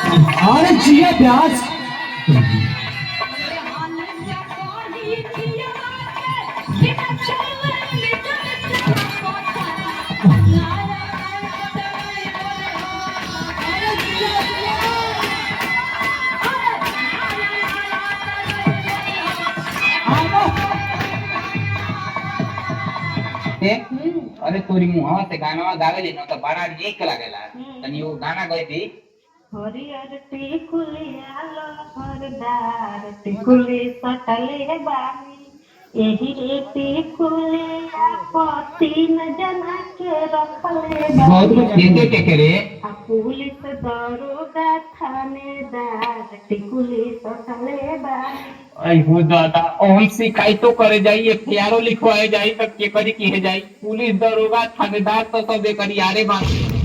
अरे जिया प्याज ते अरे तोरी मुहा ते गाना गावेली न तो बड़ा एक लागेला तनी वो गाना गई थी हरियर टिकुलिया लहरदार टिकुली सटले बानी एही रे टिकुलिया पति न जना के रखले बहुत बानी कुछ देते टेके रे आ पुलिस दरोगा थानेदार टिकुली सटले बानी आई हो दादा ओम शिकायत तो करे जाइए एफआईआर लिखवाए जाई तब के करी की है जाई पुलिस दरोगा थानेदार तो सब करी यारे बात